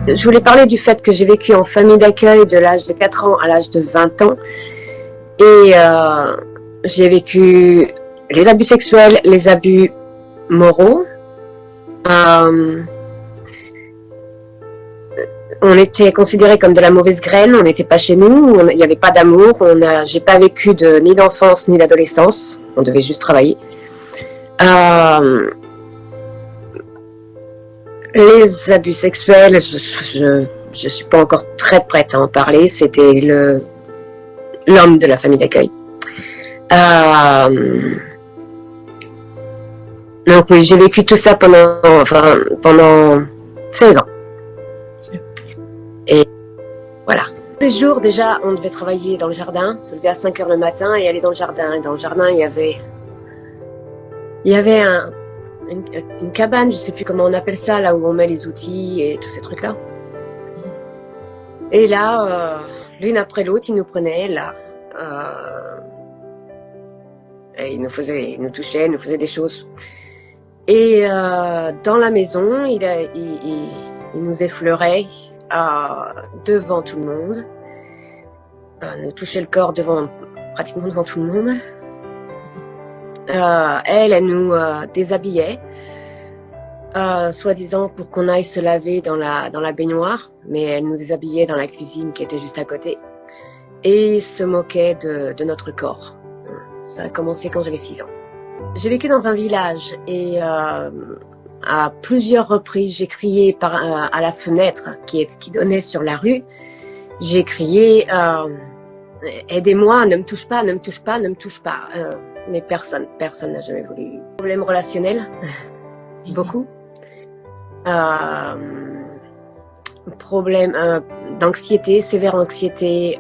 Je voulais parler du fait que j'ai vécu en famille d'accueil de l'âge de 4 ans à l'âge de 20 ans. Et j'ai vécu les abus sexuels, les abus moraux. Euh, on était considérés comme de la mauvaise graine, on n'était pas chez nous, il n'y avait pas d'amour, j'ai pas vécu ni d'enfance ni d'adolescence, on devait juste travailler. Les abus sexuels, je suis pas encore très prête à en parler, c'était l'homme de la famille d'accueil. Donc oui, j'ai vécu tout ça pendant 16 ans. Et voilà. Tous les jours, déjà, on devait travailler dans le jardin, se lever à 5 heures le matin et aller dans le jardin. Et dans le jardin, il y avait une cabane, je sais plus comment on appelle ça, là où on met les outils et tous ces trucs-là. Et là, l'une après l'autre, il nous prenait, là. Et il nous touchait, il nous faisait des choses. Et dans la maison, il nous effleurait devant tout le monde, nous touchait le corps pratiquement devant tout le monde. Elle nous déshabillait, soi-disant pour qu'on aille se laver dans la baignoire, mais elle nous déshabillait dans la cuisine qui était juste à côté et se moquait de notre corps. Ça a commencé quand j'avais 6 ans. J'ai vécu dans un village et à plusieurs reprises, j'ai crié à la fenêtre qui donnait sur la rue. J'ai crié aidez-moi, ne me touche pas, ne me touche pas, ne me touche pas. Mais personne n'a jamais voulu. Problème relationnel, beaucoup. Problème d'anxiété, sévère anxiété,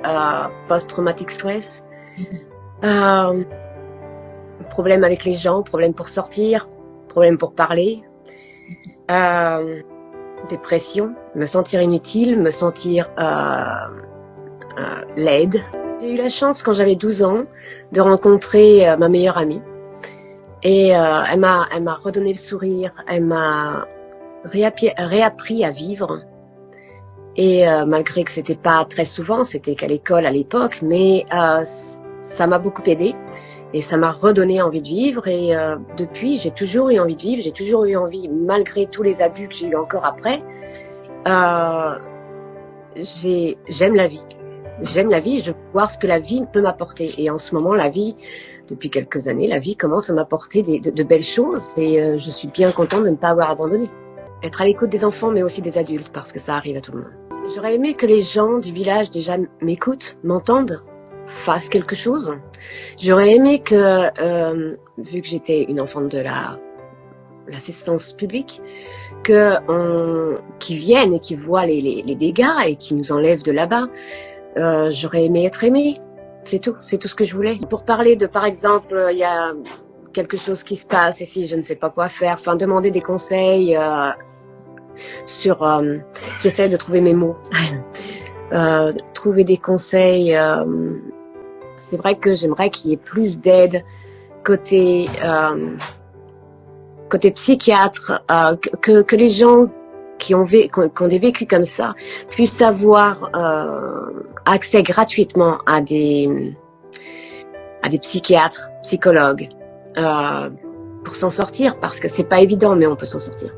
post-traumatic stress. Problème avec les gens, problème pour sortir, problème pour parler. Dépression, me sentir inutile, me sentir laide. J'ai eu la chance quand j'avais 12 ans de rencontrer ma meilleure amie et elle m'a redonné le sourire, elle m'a réappris à vivre et malgré que c'était pas très souvent, c'était qu'à l'école à l'époque, mais ça m'a beaucoup aidée. Et ça m'a redonné envie de vivre et depuis, j'ai toujours eu envie de vivre, j'ai toujours eu envie, malgré tous les abus que j'ai eu encore après, j'aime la vie. J'aime la vie, je veux voir ce que la vie peut m'apporter. Et en ce moment, la vie, depuis quelques années, la vie commence à m'apporter de belles choses et je suis bien contente de ne pas avoir abandonné. Être à l'écoute des enfants, mais aussi des adultes, parce que ça arrive à tout le monde. J'aurais aimé que les gens du village déjà m'écoutent, m'entendent, fasse quelque chose. J'aurais aimé que, vu que j'étais une enfant de l'assistance publique, qu'ils viennent et qu'ils voient les dégâts et qu'ils nous enlèvent de là-bas. J'aurais aimé être aimée. C'est tout ce que je voulais. Pour parler par exemple, il y a quelque chose qui se passe et si je ne sais pas quoi faire, enfin demander des conseils j'essaie de trouver mes mots. Trouver des conseils. C'est vrai que j'aimerais qu'il y ait plus d'aide côté psychiatre, que les gens qui ont des vécus comme ça puissent avoir accès gratuitement à des psychiatres, psychologues, pour s'en sortir, parce que c'est pas évident, mais on peut s'en sortir.